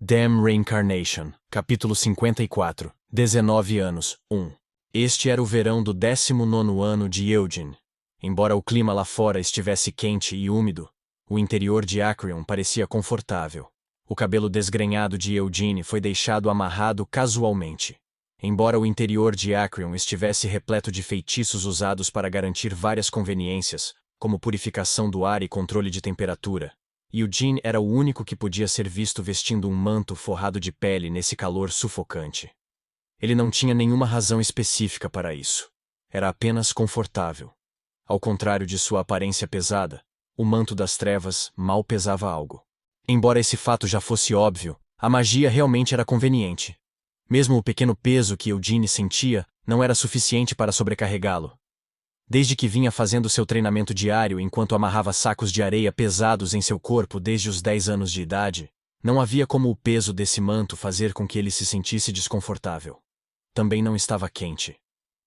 Damn Reincarnation, capítulo 54, 19 anos, 1. Este era o verão do 19º ano de Eugene. Embora o clima lá fora estivesse quente e úmido, o interior de Acreon parecia confortável. O cabelo desgrenhado de Eugene foi deixado amarrado casualmente. Embora o interior de Acreon estivesse repleto de feitiços usados para garantir várias conveniências, como purificação do ar e controle de temperatura, Eugene era o único que podia ser visto vestindo um manto forrado de pele nesse calor sufocante. Ele não tinha nenhuma razão específica para isso. Era apenas confortável. Ao contrário de sua aparência pesada, o manto das trevas mal pesava algo. Embora esse fato já fosse óbvio, a magia realmente era conveniente. Mesmo o pequeno peso que Eugene sentia não era suficiente para sobrecarregá-lo. Desde que vinha fazendo seu treinamento diário enquanto amarrava sacos de areia pesados em seu corpo desde os 10 anos de idade, não havia como o peso desse manto fazer com que ele se sentisse desconfortável. Também não estava quente.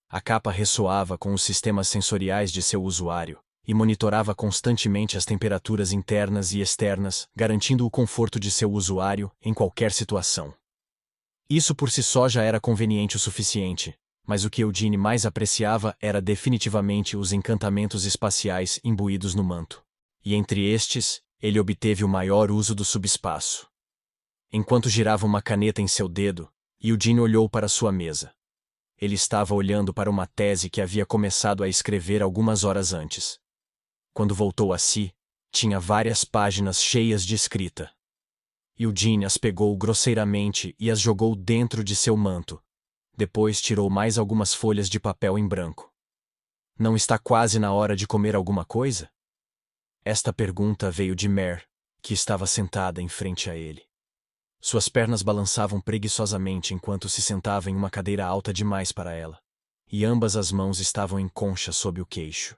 A capa ressoava com os sistemas sensoriais de seu usuário e monitorava constantemente as temperaturas internas e externas, garantindo o conforto de seu usuário em qualquer situação. Isso por si só já era conveniente o suficiente, mas o que Eugene mais apreciava era definitivamente os encantamentos espaciais imbuídos no manto. E entre estes, ele obteve o maior uso do subespaço. Enquanto girava uma caneta em seu dedo, Eugene olhou para sua mesa. Ele estava olhando para uma tese que havia começado a escrever algumas horas antes. Quando voltou a si, tinha várias páginas cheias de escrita. Eugene as pegou grosseiramente e as jogou dentro de seu manto. Depois tirou mais algumas folhas de papel em branco. Não está quase na hora de comer alguma coisa? Esta pergunta veio de Mare, que estava sentada em frente a ele. Suas pernas balançavam preguiçosamente enquanto se sentava em uma cadeira alta demais para ela, e ambas as mãos estavam em concha sob o queixo.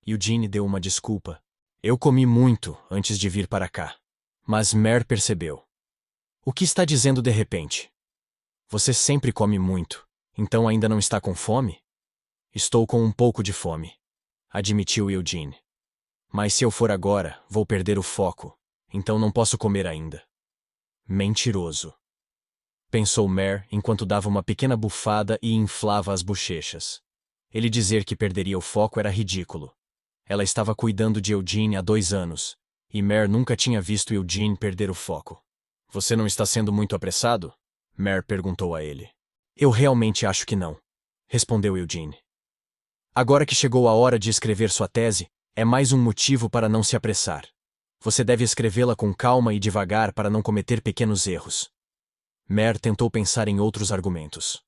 Eugene deu uma desculpa. Eu comi muito antes de vir para cá. Mas Mare percebeu. O que está dizendo de repente? Você sempre come muito, então ainda não está com fome? Estou com um pouco de fome, admitiu Eugene. Mas se eu for agora, vou perder o foco, então não posso comer ainda. Mentiroso, pensou Mare enquanto dava uma pequena bufada e inflava as bochechas. Ele dizer que perderia o foco era ridículo. Ela estava cuidando de Eugene há 2 anos, e Mare nunca tinha visto Eugene perder o foco. Você não está sendo muito apressado? Mare perguntou a ele. Eu realmente acho que não, respondeu Eugene. Agora que chegou a hora de escrever sua tese, é mais um motivo para não se apressar. Você deve escrevê-la com calma e devagar para não cometer pequenos erros. Mare tentou pensar em outros argumentos.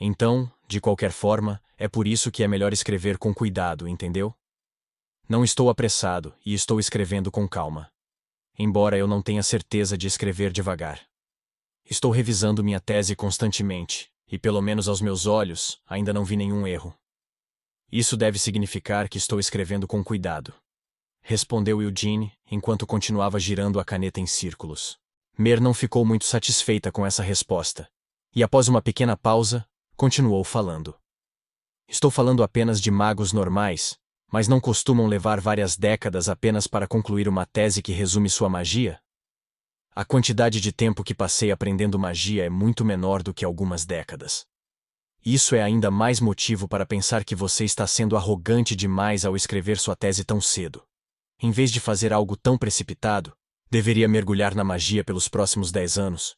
Então, de qualquer forma, é por isso que é melhor escrever com cuidado, entendeu? Não estou apressado e estou escrevendo com calma. Embora eu não tenha certeza de escrever devagar. Estou revisando minha tese constantemente, e pelo menos aos meus olhos, ainda não vi nenhum erro. Isso deve significar que estou escrevendo com cuidado, respondeu Eugene, enquanto continuava girando a caneta em círculos. Mare não ficou muito satisfeita com essa resposta, e após uma pequena pausa, continuou falando. Estou falando apenas de magos normais, mas não costumam levar várias décadas apenas para concluir uma tese que resume sua magia? A quantidade de tempo que passei aprendendo magia é muito menor do que algumas décadas. Isso é ainda mais motivo para pensar que você está sendo arrogante demais ao escrever sua tese tão cedo. Em vez de fazer algo tão precipitado, deveria mergulhar na magia pelos próximos 10 anos.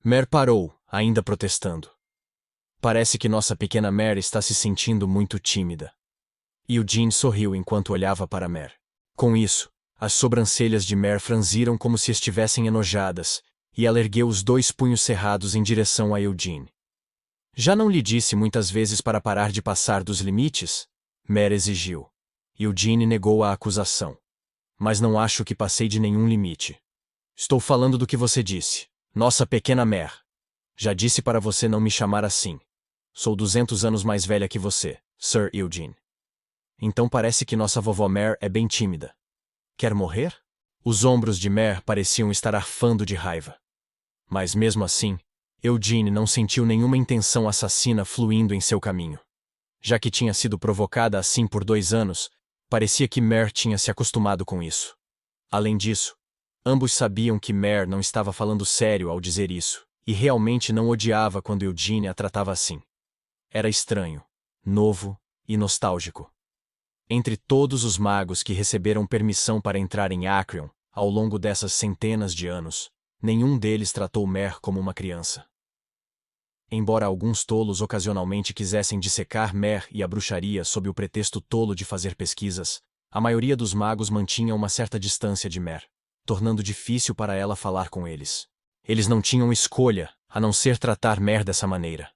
Mare parou, ainda protestando. Parece que nossa pequena Mare está se sentindo muito tímida. Eugene sorriu enquanto olhava para Mare. Com isso, as sobrancelhas de Mare franziram como se estivessem enojadas, e ela ergueu os 2 punhos cerrados em direção a Eugene. Já não lhe disse muitas vezes para parar de passar dos limites? Mare exigiu. Eugene negou a acusação. Mas não acho que passei de nenhum limite. Estou falando do que você disse. Nossa pequena Mare. Já disse para você não me chamar assim. Sou 200 anos mais velha que você, Sir Eugene. Então parece que nossa vovó Mare é bem tímida. Quer morrer? Os ombros de Mare pareciam estar arfando de raiva. Mas mesmo assim, Eugene não sentiu nenhuma intenção assassina fluindo em seu caminho. Já que tinha sido provocada assim por 2 anos, parecia que Mare tinha se acostumado com isso. Além disso, Ambos sabiam que Mare não estava falando sério ao dizer isso, e realmente não odiava quando Eugene a tratava assim. Era estranho, novo e nostálgico. Entre todos os magos que receberam permissão para entrar em Acrion, ao longo dessas centenas de anos, nenhum deles tratou Mare como uma criança. Embora alguns tolos ocasionalmente quisessem dissecar Mare e a bruxaria sob o pretexto tolo de fazer pesquisas, a maioria dos magos mantinha uma certa distância de Mare, tornando difícil para ela falar com eles. Eles não tinham escolha, a não ser tratar Mare dessa maneira.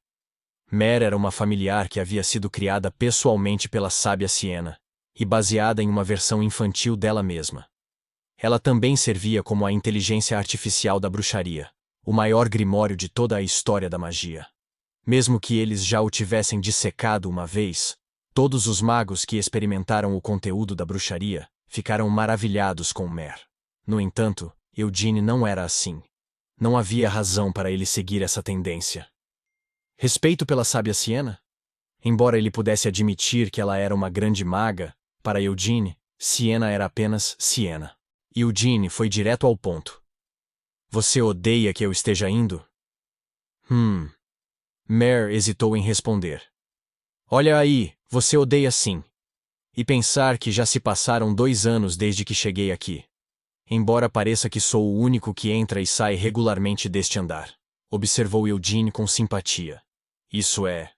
Mare era uma familiar que havia sido criada pessoalmente pela sábia Siena, e baseada em uma versão infantil dela mesma. Ela também servia como a inteligência artificial da bruxaria, o maior grimório de toda a história da magia. Mesmo que eles já o tivessem dissecado uma vez, todos os magos que experimentaram o conteúdo da bruxaria ficaram maravilhados com Mare. No entanto, Eugene não era assim. Não havia razão para ele seguir essa tendência. Respeito pela sábia Siena? Embora ele pudesse admitir que ela era uma grande maga, para Eugene, Siena era apenas Siena. Eugene foi direto ao ponto. Você odeia que eu esteja indo? Mare hesitou em responder. Olha aí, você odeia sim. E pensar que já se passaram 2 anos desde que cheguei aqui. Embora pareça que sou o único que entra e sai regularmente deste andar, observou Eugene com simpatia. Isso é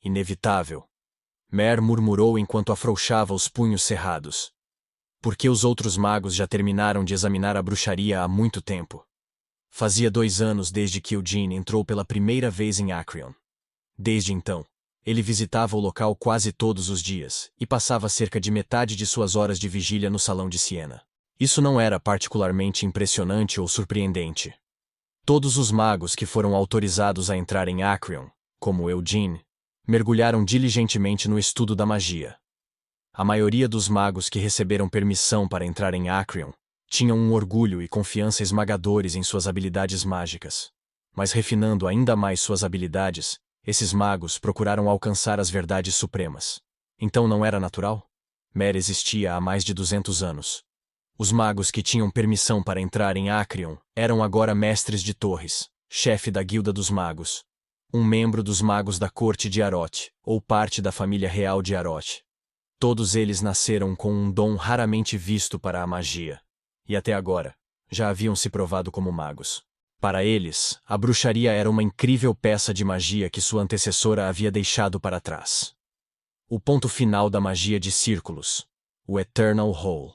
inevitável. Mare murmurou enquanto afrouxava os punhos cerrados. Porque os outros magos já terminaram de examinar a bruxaria há muito tempo. Fazia 2 anos desde que Eugene entrou pela primeira vez em Acrion. Desde então, ele visitava o local quase todos os dias e passava cerca de metade de suas horas de vigília no salão de Siena. Isso não era particularmente impressionante ou surpreendente. Todos os magos que foram autorizados a entrar em Acrion, como Eugene, mergulharam diligentemente no estudo da magia. A maioria dos magos que receberam permissão para entrar em Acrion tinham um orgulho e confiança esmagadores em suas habilidades mágicas. Mas refinando ainda mais suas habilidades, esses magos procuraram alcançar as verdades supremas. Então não era natural? Mare existia há mais de 200 anos. Os magos que tinham permissão para entrar em Acrion eram agora mestres de torres, chefe da Guilda dos Magos, um membro dos magos da corte de Aroth, ou parte da família real de Aroth. Todos eles nasceram com um dom raramente visto para a magia, e até agora, já haviam se provado como magos. Para eles, a bruxaria era uma incrível peça de magia que sua antecessora havia deixado para trás. O ponto final da magia de círculos, o Eternal Hole.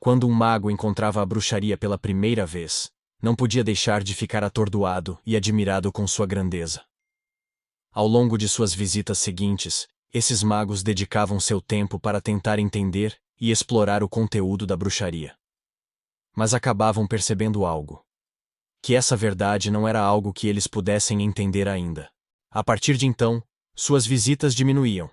Quando um mago encontrava a bruxaria pela primeira vez, não podia deixar de ficar atordoado e admirado com sua grandeza. Ao longo de suas visitas seguintes, esses magos dedicavam seu tempo para tentar entender e explorar o conteúdo da bruxaria. Mas acabavam percebendo algo. Que essa verdade não era algo que eles pudessem entender ainda. A partir de então, suas visitas diminuíam.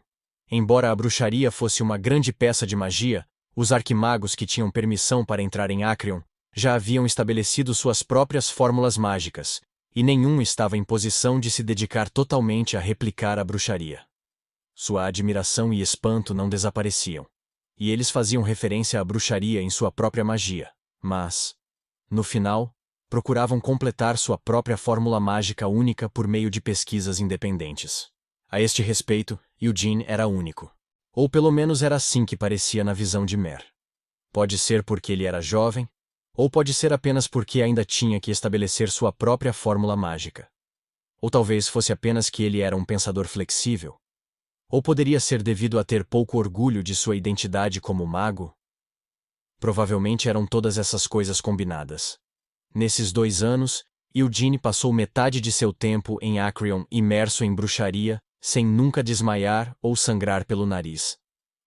Embora a bruxaria fosse uma grande peça de magia, os arquimagos que tinham permissão para entrar em Acrion já haviam estabelecido suas próprias fórmulas mágicas, e nenhum estava em posição de se dedicar totalmente a replicar a bruxaria. Sua admiração e espanto não desapareciam, e eles faziam referência à bruxaria em sua própria magia, mas, no final, procuravam completar sua própria fórmula mágica única por meio de pesquisas independentes. A este respeito, Eugene era único. Ou pelo menos era assim que parecia na visão de Mare. Pode ser porque ele era jovem, ou pode ser apenas porque ainda tinha que estabelecer sua própria fórmula mágica. Ou talvez fosse apenas que ele era um pensador flexível. Ou poderia ser devido a ter pouco orgulho de sua identidade como mago. Provavelmente eram todas essas coisas combinadas. Nesses 2 anos, Eugene passou metade de seu tempo em Acrion imerso em bruxaria, sem nunca desmaiar ou sangrar pelo nariz.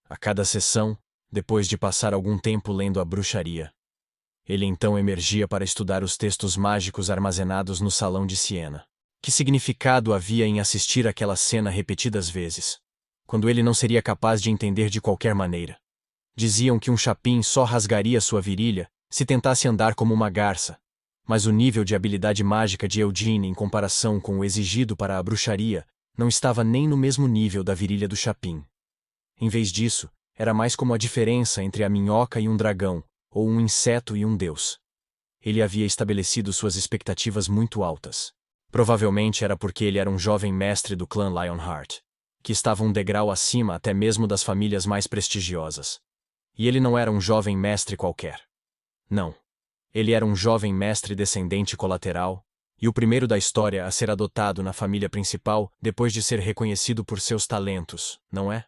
A cada sessão, depois de passar algum tempo lendo a bruxaria, ele então emergia para estudar os textos mágicos armazenados no salão de Siena. Que significado havia em assistir àquela cena repetidas vezes, quando ele não seria capaz de entender de qualquer maneira? Diziam que um chapim só rasgaria sua virilha se tentasse andar como uma garça, mas o nível de habilidade mágica de Eugene em comparação com o exigido para a bruxaria não estava nem no mesmo nível da virilha do chapim. Em vez disso, era mais como a diferença entre a minhoca e um dragão, ou um inseto e um deus. ele havia estabelecido suas expectativas muito altas. Provavelmente era porque ele era um jovem mestre do clã Lionheart, que estava um degrau acima até mesmo das famílias mais prestigiosas. E ele não era um jovem mestre qualquer. Não. Ele era um jovem mestre descendente colateral, e o primeiro da história a ser adotado na família principal depois de ser reconhecido por seus talentos, não é?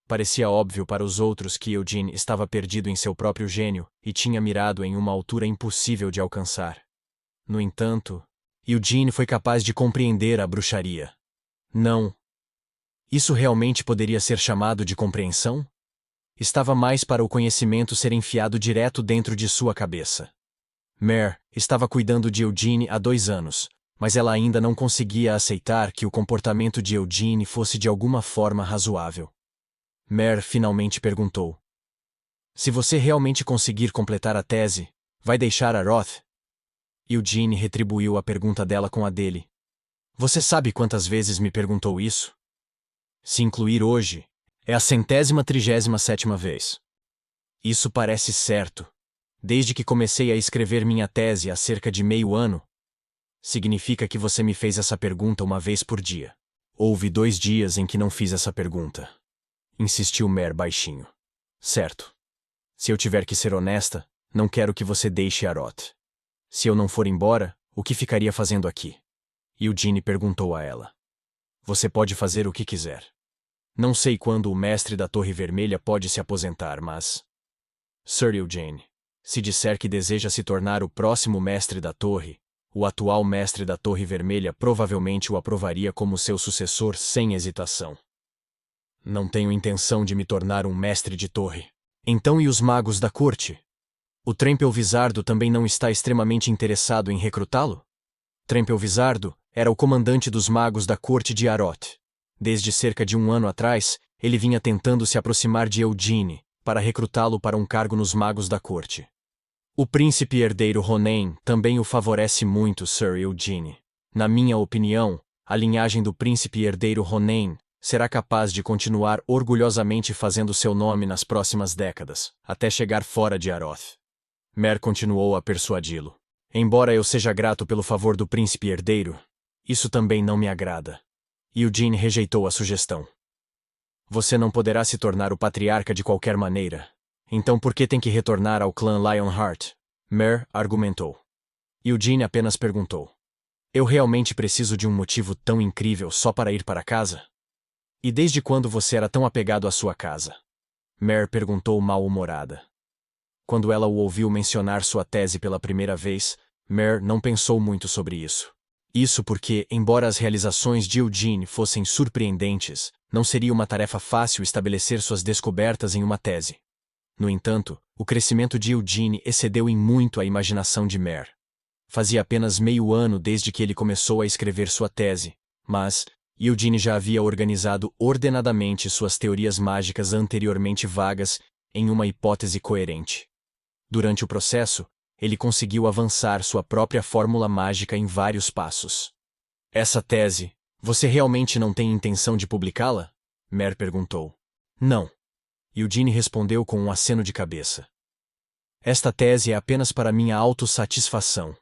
Parecia óbvio para os outros que Eugene estava perdido em seu próprio gênio e tinha mirado em uma altura impossível de alcançar. No entanto, Eugene foi capaz de compreender a bruxaria. Não. Isso realmente poderia ser chamado de compreensão? Estava mais para o conhecimento ser enfiado direto dentro de sua cabeça. Mare estava cuidando de Eugene há 2 anos, mas ela ainda não conseguia aceitar que o comportamento de Eugene fosse de alguma forma razoável. Mare finalmente perguntou: "Se você realmente conseguir completar a tese, vai deixar a Roth?" Eugene retribuiu a pergunta dela com a dele. "Você sabe quantas vezes me perguntou isso? Se incluir hoje, é a 137ª vez. Isso parece certo. Desde que comecei a escrever minha tese há cerca de meio ano. Significa que você me fez essa pergunta uma vez por dia. Houve 2 dias em que não fiz essa pergunta." Insistiu Mare baixinho. "Certo. Se eu tiver que ser honesta, não quero que você deixe a Roth. Se eu não for embora, o que ficaria fazendo aqui?" Eugene perguntou a ela. "Você pode fazer o que quiser. Não sei quando o mestre da Torre Vermelha pode se aposentar, mas... Sir Eugene, se disser que deseja se tornar o próximo mestre da Torre, o atual mestre da Torre Vermelha provavelmente o aprovaria como seu sucessor sem hesitação." "Não tenho intenção de me tornar um mestre de torre." "Então e os magos da corte? O Trempel Vizardo também não está extremamente interessado em recrutá-lo?" Trempel Vizardo era o comandante dos magos da corte de Aroth. Desde cerca de 1 ano atrás, ele vinha tentando se aproximar de Eugene, para recrutá-lo para um cargo nos magos da corte. "O príncipe herdeiro Ronen também o favorece muito, Sir Eugene. Na minha opinião, a linhagem do príncipe herdeiro Ronen será capaz de continuar orgulhosamente fazendo seu nome nas próximas décadas, até chegar fora de Aroth." Mare continuou a persuadi-lo. "Embora eu seja grato pelo favor do príncipe herdeiro, isso também não me agrada." Eugene rejeitou a sugestão. "Você não poderá se tornar o patriarca de qualquer maneira. Então por que tem que retornar ao clã Lionheart?" Mare argumentou. Eugene apenas perguntou: "Eu realmente preciso de um motivo tão incrível só para ir para casa? E desde quando você era tão apegado à sua casa?" Mare perguntou mal-humorada. Quando ela o ouviu mencionar sua tese pela primeira vez, Mare não pensou muito sobre isso. Isso porque, embora as realizações de Eugene fossem surpreendentes, não seria uma tarefa fácil estabelecer suas descobertas em uma tese. No entanto, o crescimento de Eugene excedeu em muito a imaginação de Mare. Fazia apenas meio ano desde que ele começou a escrever sua tese, mas Eugene já havia organizado ordenadamente suas teorias mágicas anteriormente vagas em uma hipótese coerente. Durante o processo, ele conseguiu avançar sua própria fórmula mágica em vários passos. "Essa tese, você realmente não tem intenção de publicá-la?" Mare perguntou. "Não." Eugene respondeu com um aceno de cabeça. "Esta tese é apenas para minha autossatisfação.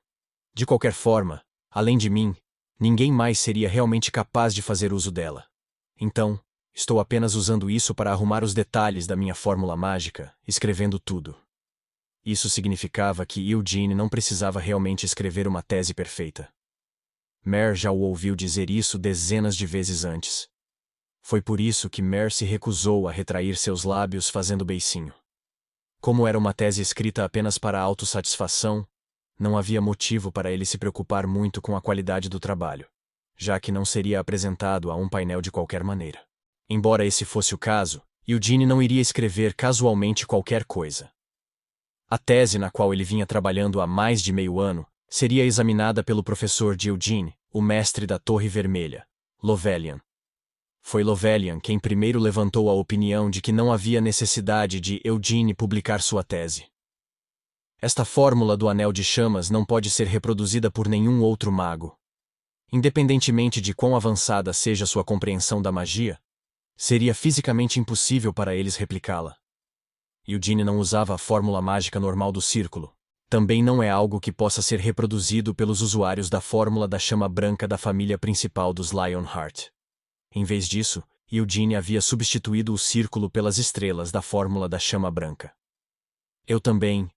De qualquer forma, além de mim, ninguém mais seria realmente capaz de fazer uso dela. Então, estou apenas usando isso para arrumar os detalhes da minha fórmula mágica, escrevendo tudo." Isso significava que Eugene não precisava realmente escrever uma tese perfeita. Mare já o ouviu dizer isso dezenas de vezes antes. Foi por isso que Mare se recusou a retrair seus lábios fazendo beicinho. Como era uma tese escrita apenas para autossatisfação, não havia motivo para ele se preocupar muito com a qualidade do trabalho, já que não seria apresentado a um painel de qualquer maneira. Embora esse fosse o caso, Eugene não iria escrever casualmente qualquer coisa. A tese na qual ele vinha trabalhando há mais de meio ano seria examinada pelo professor de Eugene, o mestre da Torre Vermelha, Lovelian. Foi Lovelian quem primeiro levantou a opinião de que não havia necessidade de Eugene publicar sua tese. "Esta fórmula do Anel de Chamas não pode ser reproduzida por nenhum outro mago. Independentemente de quão avançada seja sua compreensão da magia, seria fisicamente impossível para eles replicá-la." Eugene não usava a fórmula mágica normal do círculo. Também não é algo que possa ser reproduzido pelos usuários da fórmula da chama branca da família principal dos Lionheart. Em vez disso, Eugene havia substituído o círculo pelas estrelas da fórmula da chama branca. Eu também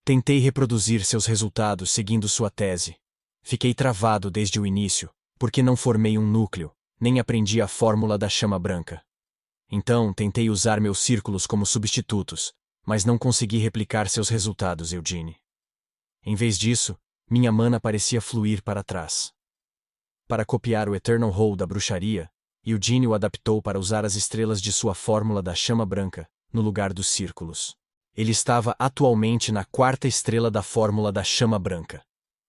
tentei reproduzir seus resultados seguindo sua tese. Fiquei travado desde o início, porque não formei um núcleo, nem aprendi a fórmula da chama branca. Então, tentei usar meus círculos como substitutos, mas não consegui replicar seus resultados, Eugene. Em vez disso, minha mana parecia fluir para trás. Para copiar o Eternal Hole da bruxaria, Eugene o adaptou para usar as estrelas de sua fórmula da chama branca, no lugar dos círculos. Ele estava atualmente na quarta estrela da fórmula da chama branca.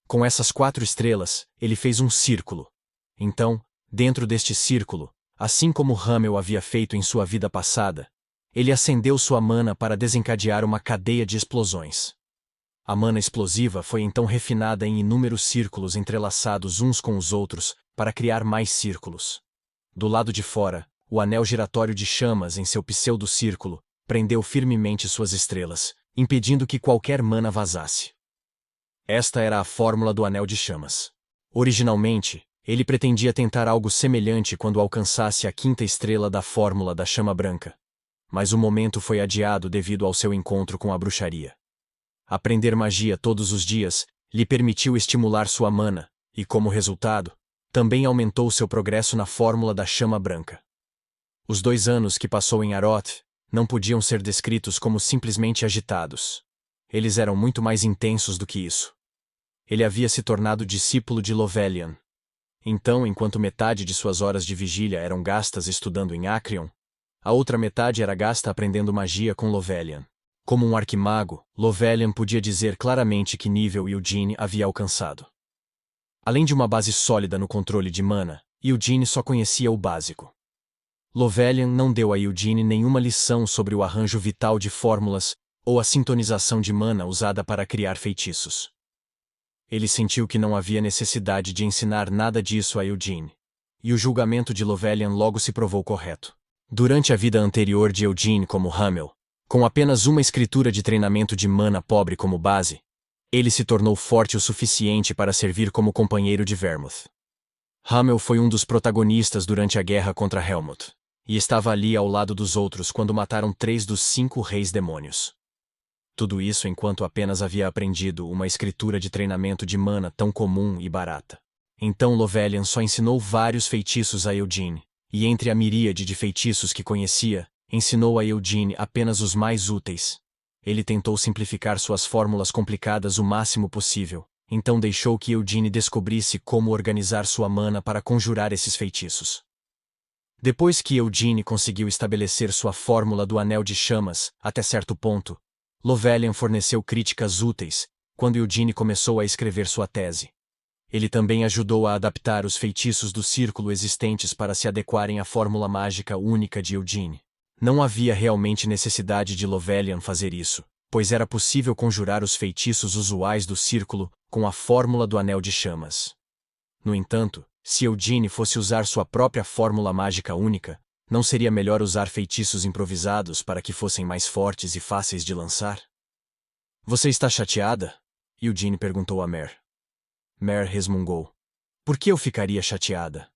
Com essas 4 estrelas, ele fez um círculo. Então, dentro deste círculo, assim como Hamel havia feito em sua vida passada, ele acendeu sua mana para desencadear uma cadeia de explosões. A mana explosiva foi então refinada em inúmeros círculos entrelaçados uns com os outros para criar mais círculos. Do lado de fora, o anel giratório de chamas em seu pseudo-círculo prendeu firmemente suas estrelas, impedindo que qualquer mana vazasse. Esta era a fórmula do anel de chamas. Originalmente, ele pretendia tentar algo semelhante quando alcançasse a 5ª estrela da fórmula da chama branca. Mas o momento foi adiado devido ao seu encontro com a bruxaria. Aprender magia todos os dias lhe permitiu estimular sua mana, e como resultado, também aumentou seu progresso na fórmula da chama branca. Os 2 anos que passou em Aroth não podiam ser descritos como simplesmente agitados. Eles eram muito mais intensos do que isso. Ele havia se tornado discípulo de Lovelian. Então, enquanto metade de suas horas de vigília eram gastas estudando em Acrion, a outra metade era gasta aprendendo magia com Lovelian. Como um arquimago, Lovelian podia dizer claramente que nível Eugene havia alcançado. Além de uma base sólida no controle de mana, Eugene só conhecia o básico. Lovelian não deu a Eugene nenhuma lição sobre o arranjo vital de fórmulas ou a sintonização de mana usada para criar feitiços. Ele sentiu que não havia necessidade de ensinar nada disso a Eugene, e o julgamento de Lovelian logo se provou correto. Durante a vida anterior de Eugene como Hamel, com apenas uma escritura de treinamento de mana pobre como base, ele se tornou forte o suficiente para servir como companheiro de Vermouth. Hamel foi um dos protagonistas durante a guerra contra Helmut, e estava ali ao lado dos outros quando mataram 3 dos 5 reis demônios. Tudo isso enquanto apenas havia aprendido uma escritura de treinamento de mana tão comum e barata. Então Lovelian só ensinou vários feitiços a Eugene, e entre a miríade de feitiços que conhecia, ensinou a Eugene apenas os mais úteis. Ele tentou simplificar suas fórmulas complicadas o máximo possível, então deixou que Eugene descobrisse como organizar sua mana para conjurar esses feitiços. Depois que Eugene conseguiu estabelecer sua fórmula do Anel de Chamas, até certo ponto, Lovelian forneceu críticas úteis quando Eugene começou a escrever sua tese. Ele também ajudou a adaptar os feitiços do círculo existentes para se adequarem à fórmula mágica única de Eugene. Não havia realmente necessidade de Lovelian fazer isso, pois era possível conjurar os feitiços usuais do círculo com a fórmula do Anel de Chamas. No entanto, se Eugene fosse usar sua própria fórmula mágica única, não seria melhor usar feitiços improvisados para que fossem mais fortes e fáceis de lançar? Você está chateada? Eugene perguntou a Mare. Mare resmungou. Por que eu ficaria chateada?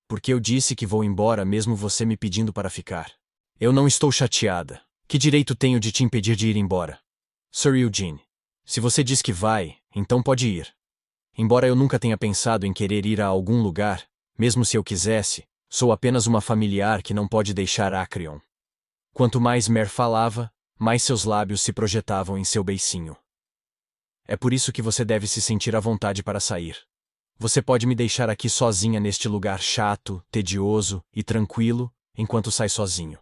Porque eu disse que vou embora mesmo você me pedindo para ficar. Eu não estou chateada. Que direito tenho de te impedir de ir embora? Sir Eugene, se você diz que vai, então pode ir. Embora eu nunca tenha pensado em querer ir a algum lugar, mesmo se eu quisesse, sou apenas uma familiar que não pode deixar Acrion. Quanto mais Mare falava, mais seus lábios se projetavam em seu beicinho. É por isso que você deve se sentir à vontade para sair. Você pode me deixar aqui sozinha neste lugar chato, tedioso e tranquilo, enquanto sai sozinho.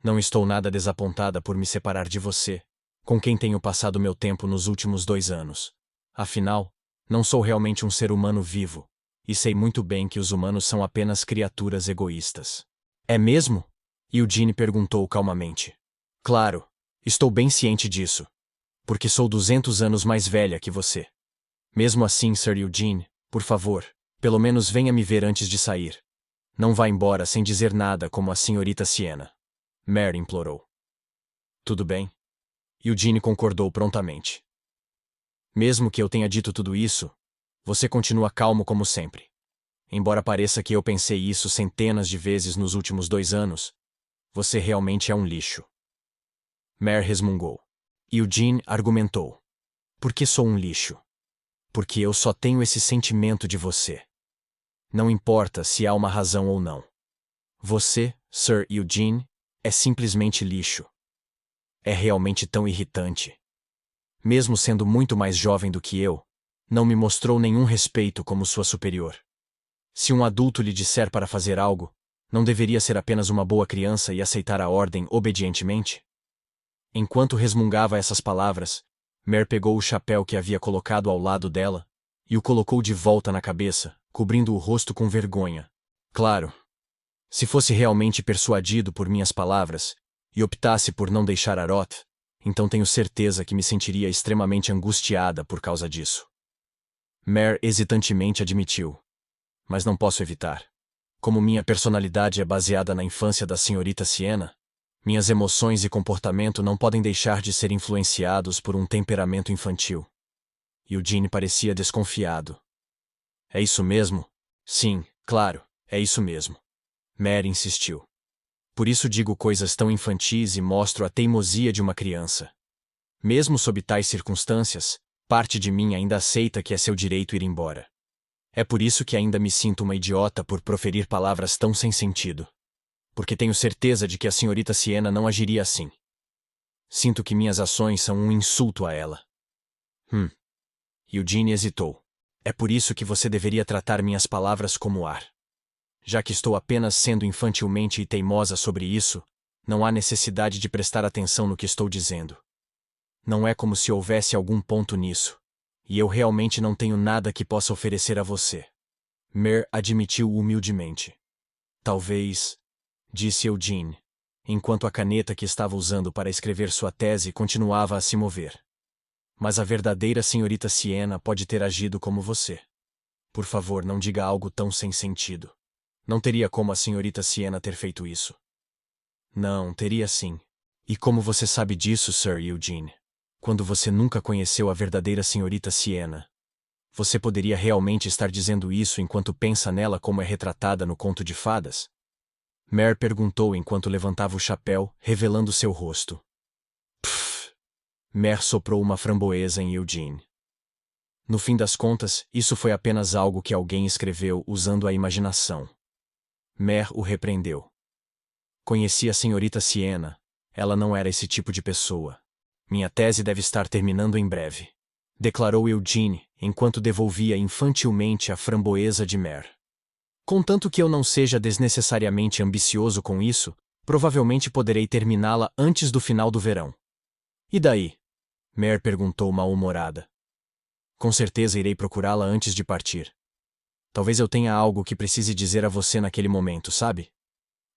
Não estou nada desapontada por me separar de você, com quem tenho passado meu tempo nos últimos 2 anos. Afinal, não sou realmente um ser humano vivo, e sei muito bem que os humanos são apenas criaturas egoístas. É mesmo? Eugene perguntou calmamente. Claro, estou bem ciente disso. Porque sou 200 anos mais velha que você. Mesmo assim, Sir Eugene, por favor, pelo menos venha me ver antes de sair. Não vá embora sem dizer nada como a senhorita Siena. Mare implorou. Tudo bem. Eugene concordou prontamente. Mesmo que eu tenha dito tudo isso, você continua calmo como sempre. Embora pareça que eu pensei isso centenas de vezes nos últimos 2 anos, você realmente é um lixo. Mare resmungou. Eugene argumentou. Por que sou um lixo? Porque eu só tenho esse sentimento de você. Não importa se há uma razão ou não. Você, Sir Eugene, é simplesmente lixo. É realmente tão irritante. Mesmo sendo muito mais jovem do que eu, não me mostrou nenhum respeito como sua superior. Se um adulto lhe disser para fazer algo, não deveria ser apenas uma boa criança e aceitar a ordem obedientemente? Enquanto resmungava essas palavras, Mare pegou o chapéu que havia colocado ao lado dela e o colocou de volta na cabeça, cobrindo o rosto com vergonha. Claro, se fosse realmente persuadido por minhas palavras e optasse por não deixar Aroth, então tenho certeza que me sentiria extremamente angustiada por causa disso. Mare hesitantemente admitiu. Mas não posso evitar. Como minha personalidade é baseada na infância da senhorita Siena, minhas emoções e comportamento não podem deixar de ser influenciados por um temperamento infantil. Eugene parecia desconfiado. É isso mesmo? Sim, claro, é isso mesmo. Mare insistiu. Por isso digo coisas tão infantis e mostro a teimosia de uma criança. Mesmo sob tais circunstâncias, parte de mim ainda aceita que é seu direito ir embora. É por isso que ainda me sinto uma idiota por proferir palavras tão sem sentido. Porque tenho certeza de que a senhorita Siena não agiria assim. Sinto que minhas ações são um insulto a ela. Eugene hesitou. É por isso que você deveria tratar minhas palavras como ar. Já que estou apenas sendo infantilmente e teimosa sobre isso, não há necessidade de prestar atenção no que estou dizendo. Não é como se houvesse algum ponto nisso. E eu realmente não tenho nada que possa oferecer a você. Mare admitiu humildemente. Talvez, disse Eugene, enquanto a caneta que estava usando para escrever sua tese continuava a se mover. Mas a verdadeira senhorita Siena pode ter agido como você. Por favor, não diga algo tão sem sentido. Não teria como a senhorita Siena ter feito isso. Não, teria sim. E como você sabe disso, Sir Eugene? Quando você nunca conheceu a verdadeira senhorita Siena. Você poderia realmente estar dizendo isso enquanto pensa nela como é retratada no conto de fadas? Mare perguntou enquanto levantava o chapéu, revelando seu rosto. Pff! Mare soprou uma framboesa em Eugene. No fim das contas, isso foi apenas algo que alguém escreveu usando a imaginação. Mare o repreendeu. Conheci a senhorita Siena. Ela não era esse tipo de pessoa. Minha tese deve estar terminando em breve, declarou Eugene, enquanto devolvia infantilmente a framboesa de Mare. Contanto que eu não seja desnecessariamente ambicioso com isso, provavelmente poderei terminá-la antes do final do verão. E daí? Mare perguntou mal-humorada. Com certeza irei procurá-la antes de partir. Talvez eu tenha algo que precise dizer a você naquele momento, sabe?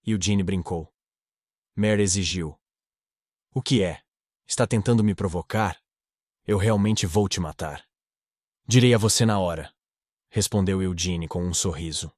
Eugene brincou. Mare exigiu. O que é? Está tentando me provocar? Eu realmente vou te matar. Direi a você na hora, respondeu Eugene com um sorriso.